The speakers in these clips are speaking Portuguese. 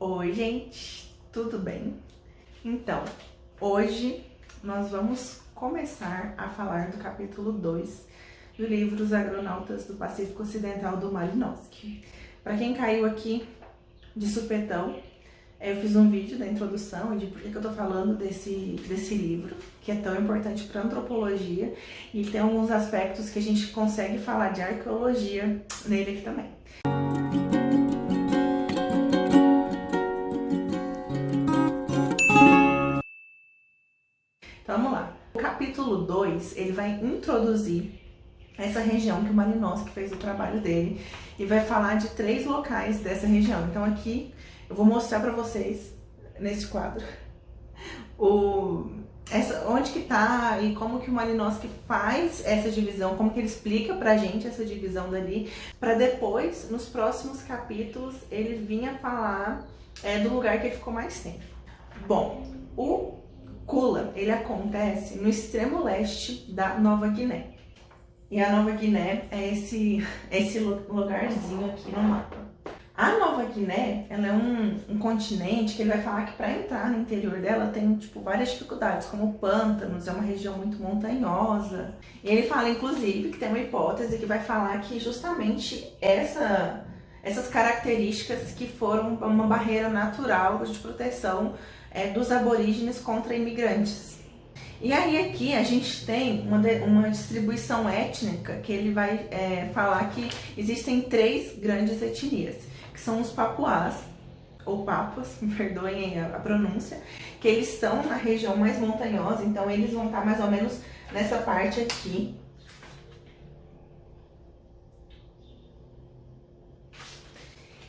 Oi, gente, tudo bem? Então, hoje nós vamos começar a falar do capítulo 2 do livro Os Agronautas do Pacífico Ocidental do Malinowski. Para quem caiu aqui de supetão, eu fiz um vídeo da introdução de por que eu tô falando desse livro, que é tão importante para antropologia, e tem alguns aspectos que a gente consegue falar de arqueologia nele aqui também. Então vamos lá. O capítulo 2, ele vai introduzir essa região que o Malinowski fez o trabalho dele e vai falar de 3 locais dessa região. Então aqui eu vou mostrar para vocês nesse quadro onde que tá e como que o Malinowski faz essa divisão, como que ele explica pra gente essa divisão dali, para depois, nos próximos capítulos, ele vinha falar do lugar que ele ficou mais tempo. Bom, o Kula, ele acontece no extremo leste da Nova Guiné. E a Nova Guiné é esse lugarzinho aqui no mapa. A Nova Guiné, ela é um continente que ele vai falar que para entrar no interior dela tem várias dificuldades, como pântanos, é uma região muito montanhosa. E ele fala, inclusive, que tem uma hipótese que vai falar que justamente essas características que foram uma barreira natural de proteção dos aborígenes contra imigrantes. E aí aqui a gente tem uma distribuição étnica que ele vai falar que existem 3 grandes etnias, que são os papuás, ou papuas, me perdoem a pronúncia, que eles estão na região mais montanhosa, então eles vão estar mais ou menos nessa parte aqui.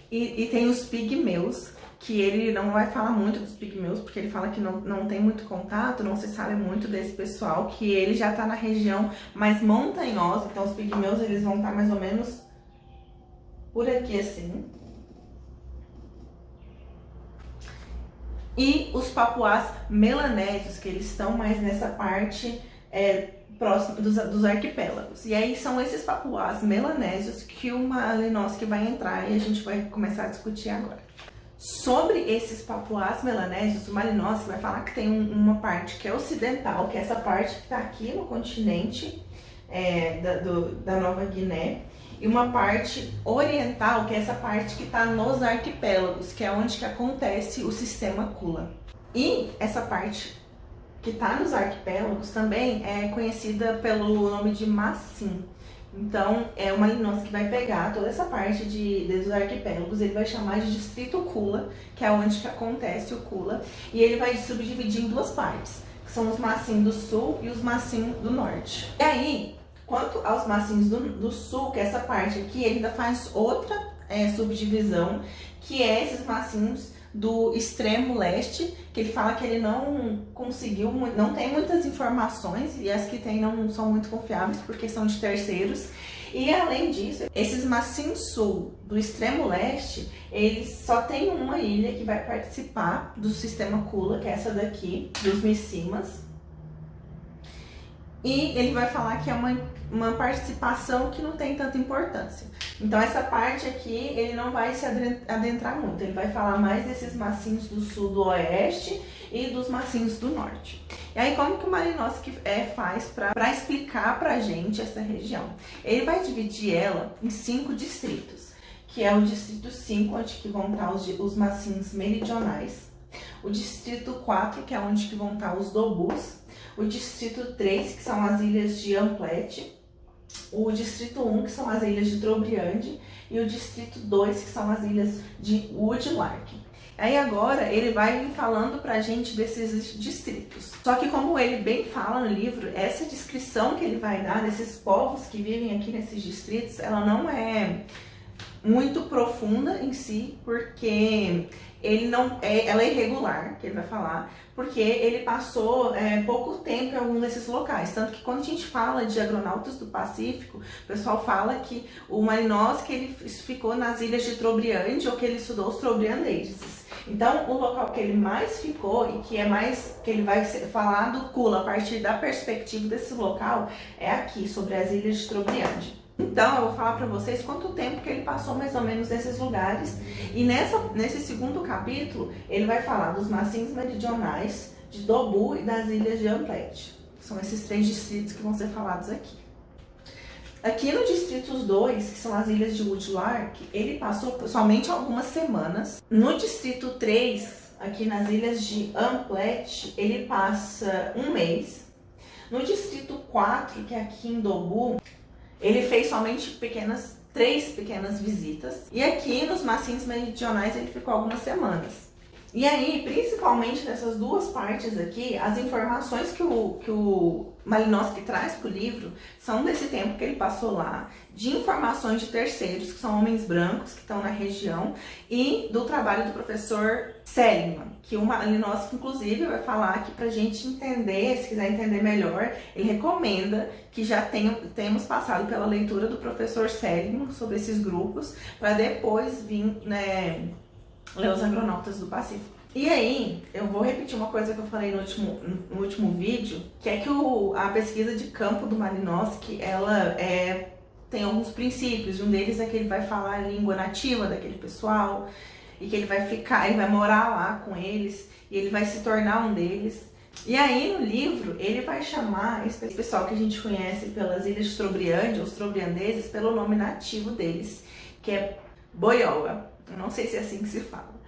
E tem os pigmeus, que ele não vai falar muito dos pigmeus, porque ele fala que não tem muito contato, não se sabe muito desse pessoal, que ele já está na região mais montanhosa, então os pigmeus eles vão estar mais ou menos por aqui assim. E os papuás melanésios, que eles estão mais nessa parte próximo dos arquipélagos. E aí são esses papuás melanésios que o Malinowski vai entrar e a gente vai começar a discutir agora. Sobre esses papuás melanésios, o Malinowski vai falar que tem uma parte que é ocidental, que é essa parte que está aqui no continente da Nova Guiné, e uma parte oriental, que é essa parte que está nos arquipélagos, que é onde que acontece o sistema Kula. E essa parte que está nos arquipélagos também é conhecida pelo nome de Massim. Então, o Malinowski que vai pegar toda essa parte dos arquipélagos, ele vai chamar de distrito Kula, que é onde que acontece o Kula, e ele vai subdividir em 2 partes, que são os Massim do sul e os Massim do norte. E aí, quanto aos Massims do sul, que é essa parte aqui, ele ainda faz outra subdivisão, que é esses Massims do extremo leste, que ele fala que ele não tem muitas informações, e as que tem não são muito confiáveis porque são de terceiros. E além disso, esses Massim sul do extremo leste, eles só tem uma ilha que vai participar do sistema Kula, que é essa daqui, dos Missimas. E ele vai falar que é uma participação que não tem tanta importância. Então essa parte aqui ele não vai se adentrar muito, ele vai falar mais desses massinhos do sul, do oeste e dos massinhos do norte. E aí como que o Malinowski faz para explicar pra gente essa região? Ele vai dividir ela em 5 distritos, que é o distrito 5, onde que vão estar os massinhos meridionais, o distrito 4, que é onde que vão estar os dobus, o distrito 3, que são as ilhas de Amplet, o distrito 1, que são as ilhas de Trobriand, e o distrito 2, que são as ilhas de Woodlark. Aí agora ele vai falando pra gente desses distritos. Só que como ele bem fala no livro, essa descrição que ele vai dar desses povos que vivem aqui nesses distritos, ela não é muito profunda em si, porque ela é irregular, que ele vai falar, porque ele passou pouco tempo em algum desses locais. Tanto que quando a gente fala de agronautas do Pacífico, o pessoal fala que o Malinowski ele ficou nas ilhas de Trobriand, ou que ele estudou os Trobriandeses. Então, o local que ele mais ficou, e que ele vai falar do Kula a partir da perspectiva desse local, é aqui, sobre as ilhas de Trobriand. Então eu vou falar para vocês quanto tempo que ele passou mais ou menos nesses lugares. E nesse segundo capítulo, ele vai falar dos maciços meridionais, de Dobu e das ilhas de Amplet. São esses 3 distritos que vão ser falados aqui. Aqui no distrito 2, que são as ilhas de Woodlark, ele passou somente algumas semanas. No distrito 3, aqui nas ilhas de Amplet, ele passa 1 mês. No distrito 4, que é aqui em Dobu, ele fez somente 3 pequenas visitas. E aqui nos maciços meridionais ele ficou algumas semanas. E aí, principalmente nessas 2 partes aqui, as informações que o Malinowski traz para o livro são desse tempo que ele passou lá, de informações de terceiros, que são homens brancos que estão na região, e do trabalho do professor Seligman, que o Malinowski, inclusive, vai falar aqui para a gente entender, se quiser entender melhor, ele recomenda que já tenhamos passado pela leitura do professor Seligman sobre esses grupos, para depois vir, né, ler os agronautas do Pacífico. E aí, eu vou repetir uma coisa que eu falei no último vídeo, que é que a pesquisa de campo do Malinowski, ela tem alguns princípios. Um deles é que ele vai falar a língua nativa daquele pessoal, e que ele vai morar lá com eles, e ele vai se tornar um deles. E aí, no livro, ele vai chamar esse pessoal que a gente conhece pelas ilhas de Trobriand, os trobriandeses, pelo nome nativo deles, que é Boiola. Eu não sei se é assim que se fala.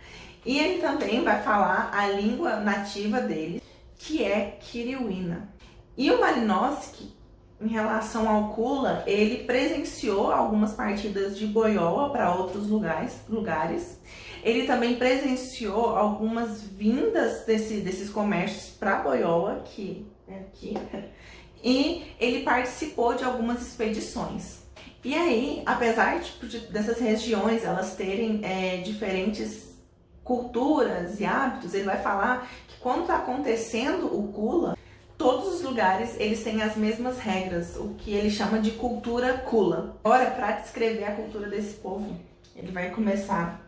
E ele também vai falar a língua nativa dele, que é Kiriuina. E o Malinowski, em relação ao Kula, ele presenciou algumas partidas de boiola para outros lugares. Ele também presenciou algumas vindas desses comércios para boiola, que é aqui. E ele participou de algumas expedições. E aí, apesar dessas regiões elas terem diferentes culturas e hábitos, ele vai falar que quando está acontecendo o Kula, todos os lugares eles têm as mesmas regras, o que ele chama de cultura Kula. Agora, para descrever a cultura desse povo, ele vai começar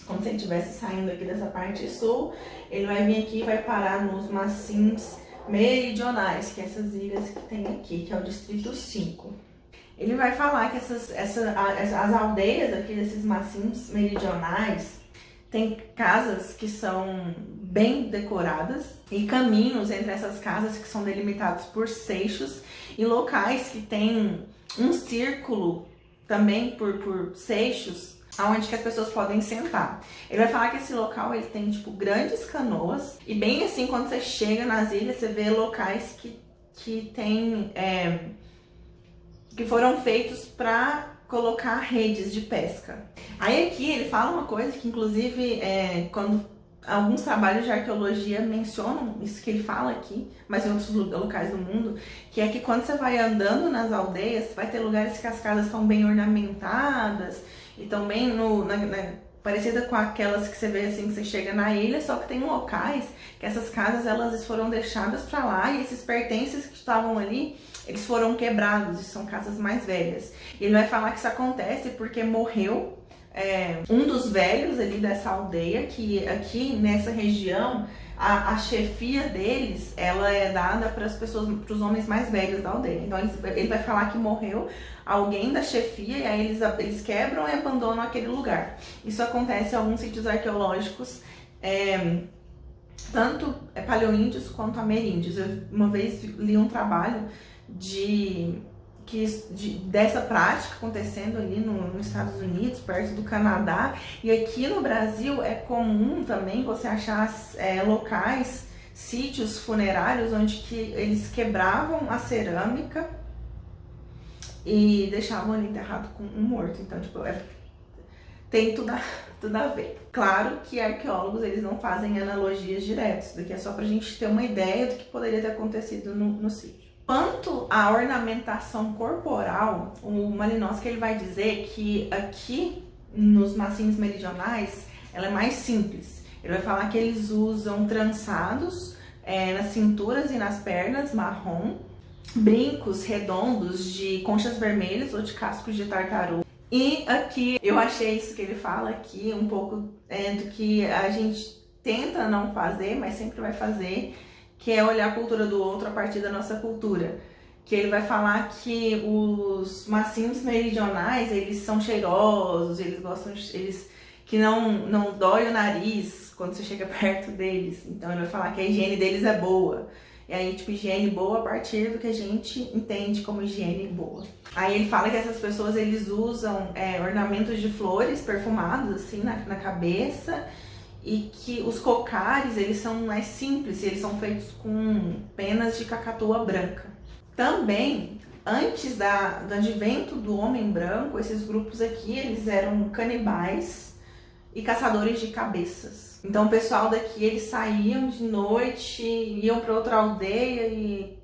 como se ele estivesse saindo aqui dessa parte sul, ele vai vir aqui e vai parar nos maciços meridionais, que é essas ilhas que tem aqui, que é o distrito 5. Ele vai falar que as aldeias aqui desses maciços meridionais tem casas que são bem decoradas e caminhos entre essas casas que são delimitados por seixos e locais que tem um círculo também por seixos onde que as pessoas podem sentar. Ele vai falar que esse local ele tem tipo grandes canoas e bem assim quando você chega nas ilhas você vê locais que tem que foram feitos para colocar redes de pesca. Aí aqui ele fala uma coisa que inclusive quando alguns trabalhos de arqueologia mencionam isso que ele fala aqui, mas em outros locais do mundo, que é que quando você vai andando nas aldeias, vai ter lugares que as casas estão bem ornamentadas e estão bem parecida com aquelas que você vê assim que você chega na ilha, só que tem locais que essas casas elas foram deixadas para lá e esses pertences que estavam ali eles foram quebrados e são casas mais velhas. E ele vai falar que isso acontece porque morreu um dos velhos ali dessa aldeia, que aqui nessa região a chefia deles ela é dada para as pessoas, para os homens mais velhos da aldeia. Então ele vai falar que morreu alguém da chefia e aí eles quebram e abandonam aquele lugar. Isso acontece em alguns sítios arqueológicos, tanto paleoíndios quanto ameríndios. Eu uma vez li um trabalho dessa prática acontecendo ali nos Estados Unidos, perto do Canadá, e aqui no Brasil é comum também você achar locais, sítios funerários onde que eles quebravam a cerâmica e deixavam ali enterrado com um morto. Então, tipo, tem tudo a ver. Claro que arqueólogos eles não fazem analogias diretas, isso daqui é só pra gente ter uma ideia do que poderia ter acontecido no sítio. Quanto à ornamentação corporal, o Malinowski ele vai dizer que aqui nos maciços meridionais ela é mais simples. Ele vai falar que eles usam trançados nas cinturas e nas pernas marrom, brincos redondos de conchas vermelhas ou de cascos de tartaruga. E aqui eu achei isso que ele fala aqui um pouco do que a gente tenta não fazer, mas sempre vai fazer, que é olhar a cultura do outro a partir da nossa cultura. que ele vai falar que os macimbos meridionais, eles são cheirosos, eles gostam, que não dói o nariz quando você chega perto deles. Então ele vai falar que a higiene deles é boa. E aí, tipo, higiene boa a partir do que a gente entende como higiene boa. Aí ele fala que essas pessoas, eles usam ornamentos de flores perfumados, assim, na cabeça. E que os cocares, eles são mais simples, eles são feitos com penas de cacatua branca. Também, antes do advento do homem branco, esses grupos aqui, eles eram canibais e caçadores de cabeças. Então o pessoal daqui, eles saíam de noite, iam para outra aldeia e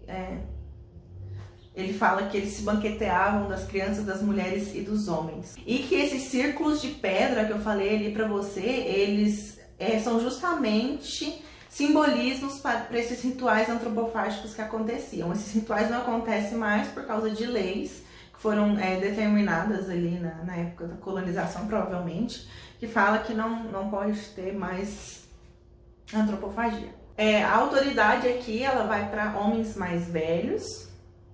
ele fala que eles se banqueteavam das crianças, das mulheres e dos homens. E que esses círculos de pedra que eu falei ali para você, eles são justamente simbolismos para esses rituais antropofágicos que aconteciam. Esses rituais não acontecem mais por causa de leis que foram determinadas ali na época da colonização, provavelmente, que fala que não pode ter mais antropofagia. A autoridade aqui, ela vai para homens mais velhos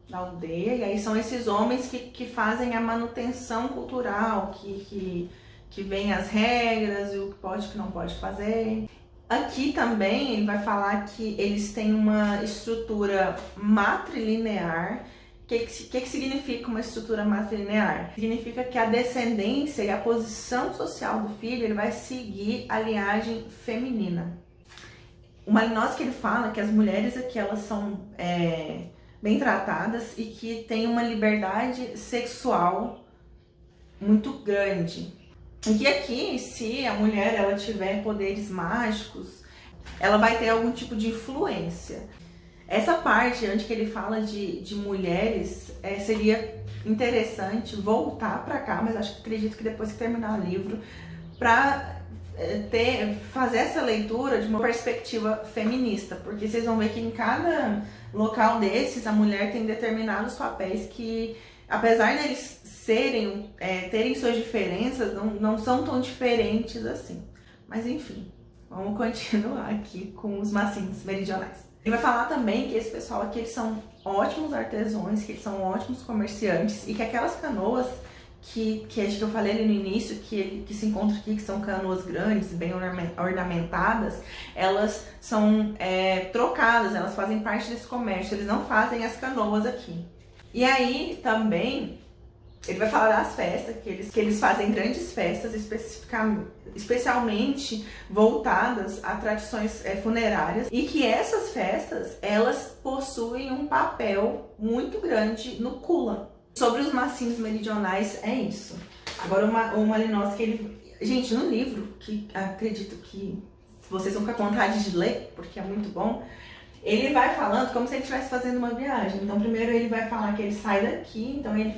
da aldeia, e aí são esses homens que fazem a manutenção cultural, que vem as regras e o que pode e o que não pode fazer. Aqui também ele vai falar que eles têm uma estrutura matrilinear. O que significa uma estrutura matrilinear? Significa que a descendência e a posição social do filho, ele vai seguir a linhagem feminina. O Malinowski, ele fala que as mulheres aqui, elas são bem tratadas e que têm uma liberdade sexual muito grande. E que aqui, se a mulher ela tiver poderes mágicos, ela vai ter algum tipo de influência. Essa parte onde que ele fala de mulheres, seria interessante voltar para cá, mas acredito que depois que terminar o livro, para fazer essa leitura de uma perspectiva feminista, porque vocês vão ver que em cada local desses a mulher tem determinados papéis que, apesar deles terem suas diferenças, não são tão diferentes assim. Mas enfim, vamos continuar aqui com os macimbos meridionais. Ele vai falar também que esse pessoal aqui, eles são ótimos artesãos, que eles são ótimos comerciantes e que aquelas canoas que eu falei ali no início, que se encontra aqui, que são canoas grandes, bem ornamentadas, elas são trocadas, elas fazem parte desse comércio, eles não fazem as canoas aqui. E aí também ele vai falar das festas, que eles fazem grandes festas, especialmente voltadas a tradições funerárias, e que essas festas, elas possuem um papel muito grande no Kula. Sobre os macimbos meridionais, é isso. Agora, o Malinowski, gente, no livro, que acredito que vocês vão ficar com vontade de ler, porque é muito bom, ele vai falando como se ele estivesse fazendo uma viagem. Então, primeiro ele vai falar que ele sai daqui, então ele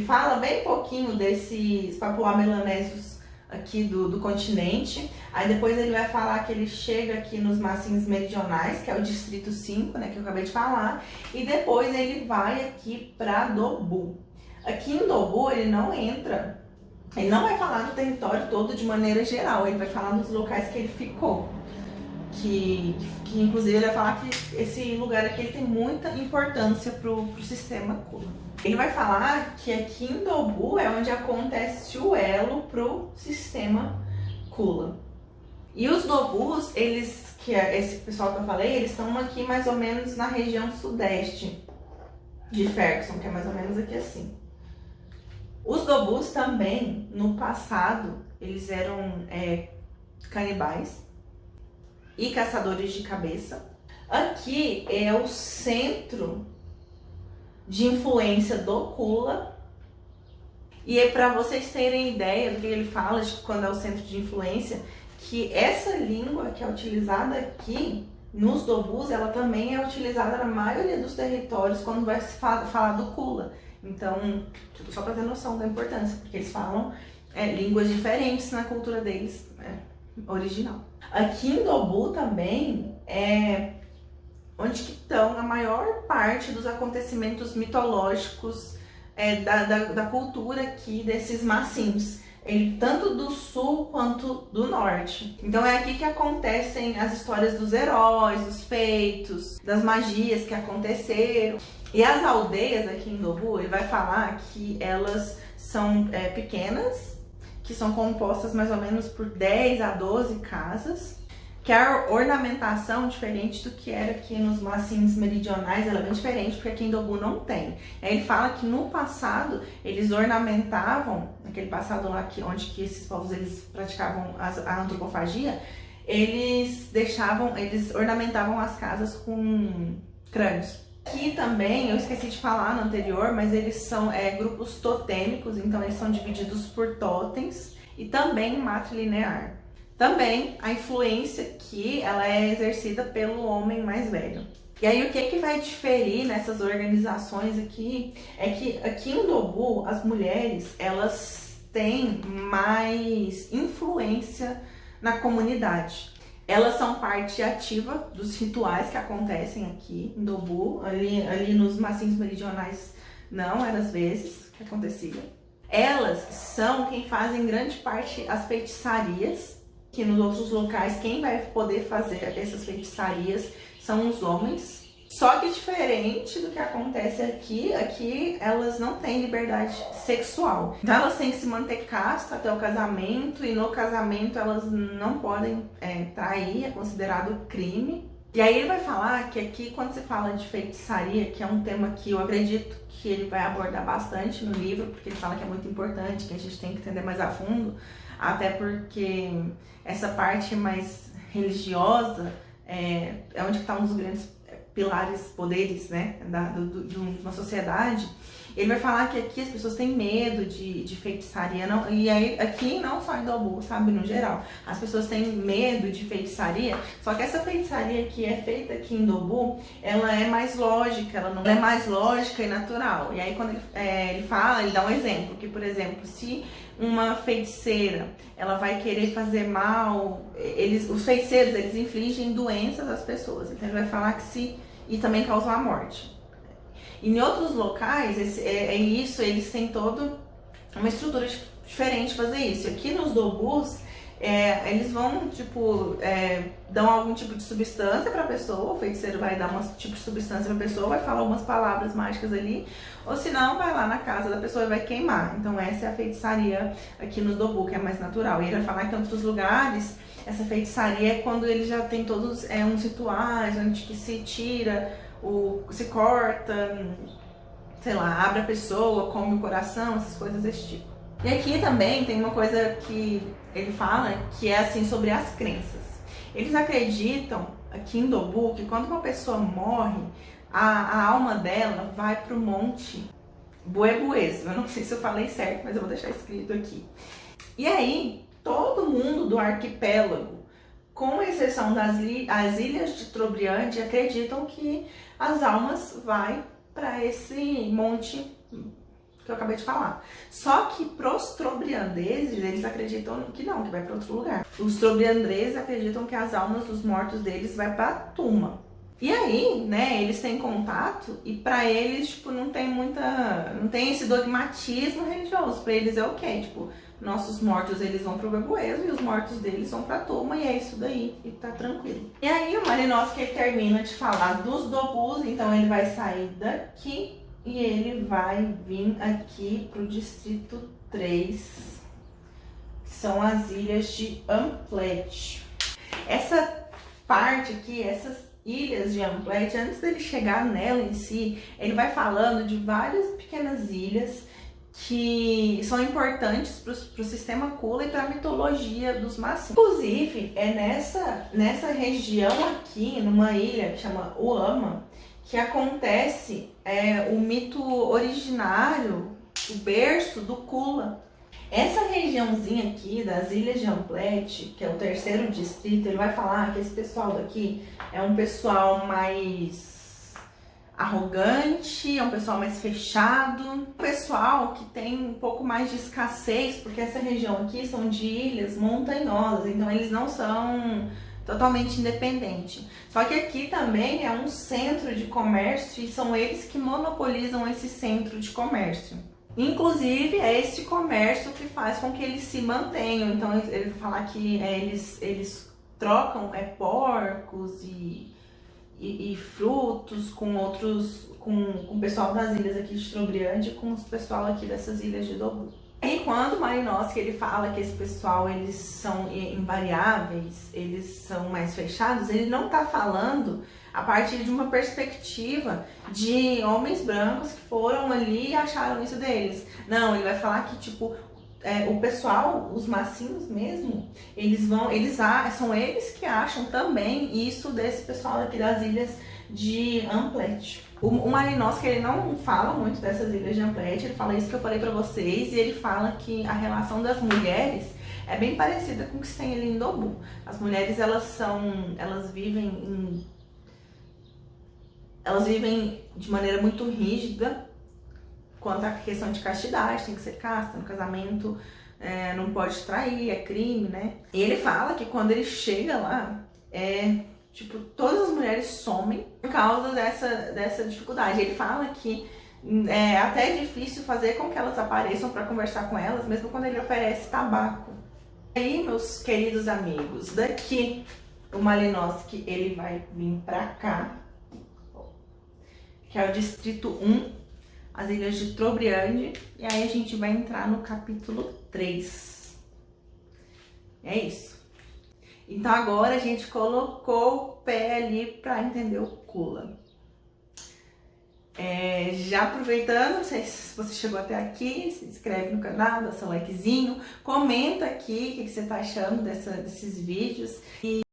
fala bem pouquinho desses papuá-melanésios aqui do continente. Aí depois ele vai falar que ele chega aqui nos macimbos meridionais, que é o distrito 5, né, que eu acabei de falar. E depois ele vai aqui para Dobu. Aqui em Dobu ele não vai falar do território todo de maneira geral, ele vai falar dos locais que ele ficou. Que inclusive ele vai falar que esse lugar aqui ele tem muita importância pro sistema Kula. Ele vai falar que aqui em Dobu é onde acontece o elo pro sistema Kula. E os Dobus, que é esse pessoal que eu falei, eles estão aqui mais ou menos na região sudeste de Ferguson, que é mais ou menos aqui assim. Os Dobus também, no passado, eles eram canibais e caçadores de cabeça. Aqui é o centro de influência do Kula. E é para vocês terem ideia do que ele fala de quando é o centro de influência, que essa língua que é utilizada aqui nos Dobus, ela também é utilizada na maioria dos territórios quando vai se falar do Kula. Então, só para ter noção da importância, porque eles falam línguas diferentes na cultura deles original. Aqui em Dobu também é onde que estão a maior parte dos acontecimentos mitológicos da cultura aqui desses macimbos. ele tanto do sul quanto do norte. Então é aqui que acontecem as histórias dos heróis, dos feitos, das magias que aconteceram. E as aldeias aqui em Ndobu, ele vai falar que elas são pequenas, que são compostas mais ou menos por 10 a 12 casas, que a ornamentação, diferente do que era aqui nos Massins meridionais, ela é bem diferente, porque aqui em Ndobu não tem. Aí ele fala que no passado eles ornamentavam, naquele passado lá onde que esses povos eles praticavam a antropofagia, eles ornamentavam as casas com crânios. Aqui também, eu esqueci de falar no anterior, mas eles são grupos totêmicos, então eles são divididos por totens e também matrilinear. Também a influência que ela é exercida pelo homem mais velho. E aí o que vai diferir nessas organizações aqui é que aqui em Ndobu as mulheres elas têm mais influência na comunidade. Elas são parte ativa dos rituais que acontecem aqui em Ndobu, ali nos Massins meridionais não, era às vezes que acontecia. Elas são quem fazem grande parte as feitiçarias, que nos outros locais quem vai poder fazer essas feitiçarias são os homens. Só que diferente do que acontece aqui elas não têm liberdade sexual. Então elas têm que se manter castas até o casamento, e no casamento elas não podem trair, é considerado crime. E aí ele vai falar que aqui, quando se fala de feitiçaria, que é um tema que eu acredito que ele vai abordar bastante no livro, porque ele fala que é muito importante, que a gente tem que entender mais a fundo, até porque essa parte mais religiosa é onde estão um dos grandes pilares, poderes, né, de uma sociedade. Ele vai falar que aqui as pessoas têm medo de feitiçaria, não, e aí aqui não só em Ndobu, sabe, no geral. As pessoas têm medo de feitiçaria, só que essa feitiçaria que é feita aqui em Ndobu, ela é mais lógica, ela não é mais lógica e natural. E aí quando ele fala, ele dá um exemplo, que por exemplo, se uma feiticeira, ela vai querer fazer mal, os feiticeiros, eles infligem doenças às pessoas, então ele vai falar que e também causam a morte. Em outros locais, eles têm toda uma estrutura diferente de fazer isso. Aqui nos Ndobus, eles vão, dão algum tipo de substância para a pessoa, o feiticeiro vai dar um tipo de substância para a pessoa, vai falar algumas palavras mágicas ali, ou senão vai lá na casa da pessoa e vai queimar. Então essa é a feitiçaria aqui no Ndobu, que é mais natural. E ele vai falar que em outros lugares, essa feitiçaria é quando ele já tem todos uns rituais, onde que se tira, se corta, sei lá, abre a pessoa, come o coração, essas coisas desse tipo. E aqui também tem uma coisa que ele fala, que é assim, sobre as crenças. Eles acreditam, aqui em Ndobu, que quando uma pessoa morre, a alma dela vai pro monte Buebueso. Eu não sei se eu falei certo, mas eu vou deixar escrito aqui. E aí, todo mundo do arquipélago, com exceção das ilhas de Trobriand, acreditam que as almas vão para esse monte que eu acabei de falar. Só que pros trobriandeses, eles acreditam que não, que vai para outro lugar. Os trobriandeses acreditam que as almas dos mortos deles vai para Tuma. E aí, né, eles têm contato e para eles, não tem esse dogmatismo religioso. Para eles é ok, nossos mortos eles vão pro Buebueso e os mortos deles vão pra Tuma, e é isso daí, e tá tranquilo. E aí o Malinowski termina de falar dos Ndobus, então ele vai sair daqui e ele vai vir aqui pro distrito 3, que são as ilhas de Amplet. Essa parte aqui, essas ilhas de Amplet, antes dele chegar nela em si, ele vai falando de várias pequenas ilhas que são importantes para o sistema Kula e para a mitologia dos Massins. Inclusive, é nessa região aqui, numa ilha que chama Uama, que acontece o mito originário, o berço do Kula. Essa regiãozinha aqui das Ilhas de Amplet, que é o 3º distrito, ele vai falar que esse pessoal daqui é um pessoal mais arrogante, é um pessoal mais fechado, um pessoal que tem um pouco mais de escassez, porque essa região aqui são de ilhas montanhosas, então eles não são totalmente independentes. Só que aqui também é um centro de comércio e são eles que monopolizam esse centro de comércio. Inclusive, é esse comércio que faz com que eles se mantenham. Então, ele vai falar que eles trocam porcos e frutos com outros, com o pessoal das ilhas aqui de Trobriand e com o pessoal aqui dessas ilhas de Dobru. E quando o Malinowski ele fala que esse pessoal eles são invariáveis, eles são mais fechados, ele não está falando a partir de uma perspectiva de homens brancos que foram ali e acharam isso deles. Não, ele vai falar que tipo o pessoal, os macinhos mesmo, são eles que acham também isso desse pessoal aqui das ilhas de Amplet. O Malinowski ele não fala muito dessas ilhas de Amplet, ele fala isso que eu falei pra vocês, e ele fala que a relação das mulheres é bem parecida com o que se tem ali em Dobru. As mulheres elas vivem de maneira muito rígida quanto à questão de castidade, tem que ser casta no casamento, não pode trair, é crime, né? E ele fala que quando ele chega lá, tipo, todas as mulheres somem por causa dessa dificuldade. Ele fala que é até difícil fazer com que elas apareçam para conversar com elas, mesmo quando ele oferece tabaco. E aí, meus queridos amigos, daqui o Malinowski ele vai vir para cá, que é o distrito 1, as ilhas de Trobriand, e aí a gente vai entrar no capítulo 3. É isso. Então agora a gente colocou o pé ali para entender o Kula. Já aproveitando, não sei se você chegou até aqui, se inscreve no canal, dá seu likezinho, comenta aqui o que você tá achando desses vídeos. E